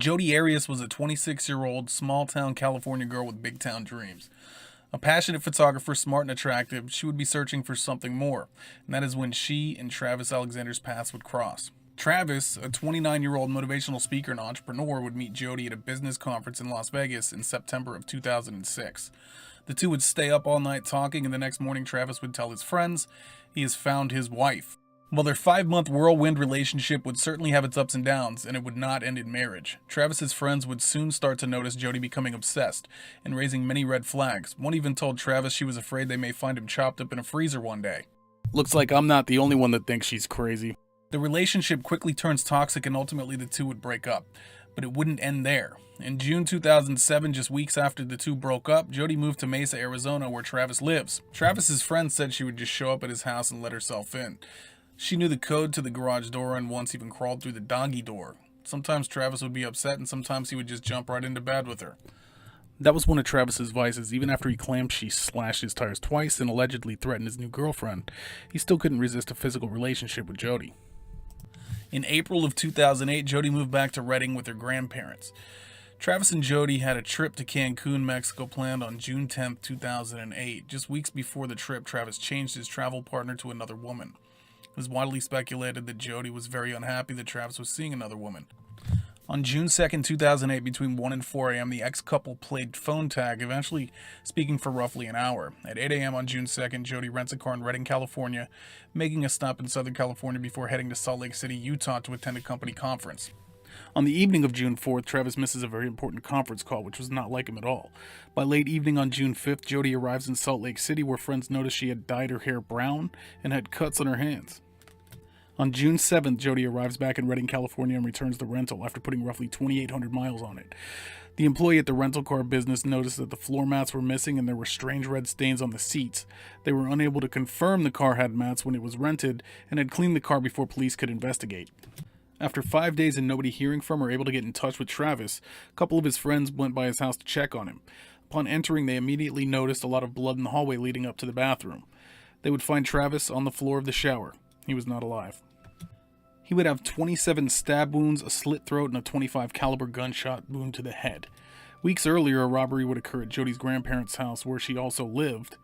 Jodi Arias was a 26-year-old small-town California girl with big-town dreams. A passionate photographer, smart and attractive, she would be searching for something more, and that is when she and Travis Alexander's paths would cross. Travis, a 29-year-old motivational speaker and entrepreneur, would meet Jodi at a business conference in Las Vegas in September of 2006. The two would stay up all night talking, and the next morning Travis would tell his friends he has found his wife. While their 5-month whirlwind relationship would certainly have its ups and downs, and it would not end in marriage, Travis's friends would soon start to notice Jodi becoming obsessed and raising many red flags. One even told Travis she was afraid they may find him chopped up in a freezer one day. Looks like I'm not the only one that thinks she's crazy. The relationship quickly turns toxic and ultimately the two would break up. But it wouldn't end there. In June 2007, just weeks after the two broke up, Jodi moved to Mesa, Arizona, where Travis lives. Travis's friends said she would just show up at his house and let herself in. She knew the code to the garage door and once even crawled through the doggy door. Sometimes Travis would be upset and sometimes he would just jump right into bed with her. That was one of Travis's vices. Even after he claimed she slashed his tires twice and allegedly threatened his new girlfriend, he still couldn't resist a physical relationship with Jodi. In April of 2008, Jodi moved back to Redding with her grandparents. Travis and Jodi had a trip to Cancun, Mexico planned on June 10, 2008. Just weeks before the trip, Travis changed his travel partner to another woman. It was widely speculated that Jodi was very unhappy that Travis was seeing another woman. On June 2, 2008, between 1 and 4 a.m., the ex-couple played phone tag, eventually speaking for roughly an hour. At 8 a.m. on June 2nd, Jodi rents a car in Redding, California, making a stop in Southern California before heading to Salt Lake City, Utah to attend a company conference. On the evening of June 4th, Travis misses a very important conference call, which was not like him at all. By late evening on June 5th, Jodi arrives in Salt Lake City, where friends noticed she had dyed her hair brown and had cuts on her hands. On June 7th, Jodi arrives back in Redding, California and returns the rental after putting roughly 2,800 miles on it. The employee at the rental car business noticed that the floor mats were missing and there were strange red stains on the seats. They were unable to confirm the car had mats when it was rented and had cleaned the car before police could investigate. After 5 days and nobody hearing from or able to get in touch with Travis, a couple of his friends went by his house to check on him. Upon entering, they immediately noticed a lot of blood in the hallway leading up to the bathroom. They would find Travis on the floor of the shower. He was not alive. He would have 27 stab wounds, a slit throat, and a .25 caliber gunshot wound to the head. Weeks earlier, a robbery would occur at Jodi's grandparents' house, where she also lived.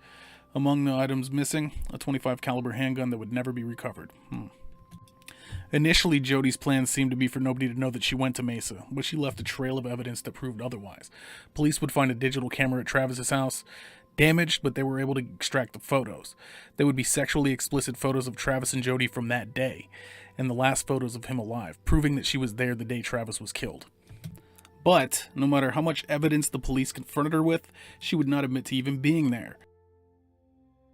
Among the items missing, a .25 caliber handgun that would never be recovered. Initially, Jodi's plans seemed to be for nobody to know that she went to Mesa, but she left a trail of evidence that proved otherwise. Police would find a digital camera at Travis's house, damaged, but they were able to extract the photos. They would be sexually explicit photos of Travis and Jodi from that day, and the last photos of him alive, proving that she was there the day Travis was killed. But, no matter how much evidence the police confronted her with, she would not admit to even being there.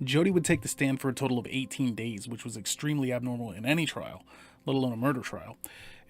Jodi would take the stand for a total of 18 days, which was extremely abnormal in any trial, let alone a murder trial.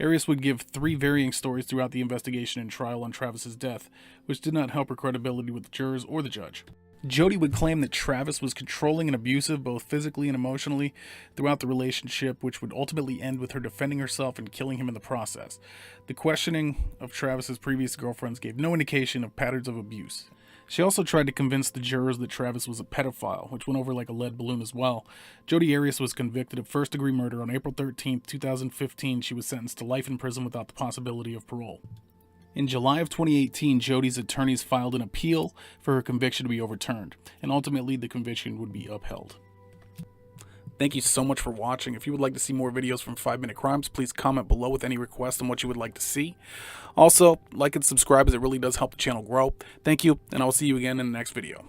Arias would give 3 varying stories throughout the investigation and trial on Travis's death, which did not help her credibility with the jurors or the judge. Jodi would claim that Travis was controlling and abusive both physically and emotionally throughout the relationship, which would ultimately end with her defending herself and killing him in the process. The questioning of Travis's previous girlfriends gave no indication of patterns of abuse. She also tried to convince the jurors that Travis was a pedophile, which went over like a lead balloon as well. Jodi Arias was convicted of first-degree murder on April 13, 2015. She was sentenced to life in prison without the possibility of parole. In July of 2018, Jodi's attorneys filed an appeal for her conviction to be overturned, and ultimately the conviction would be upheld. Thank you so much for watching. If you would like to see more videos from 5 Minute Crimes, please comment below with any requests on what you would like to see. Also, like and subscribe as it really does help the channel grow. Thank you, and I will see you again in the next video.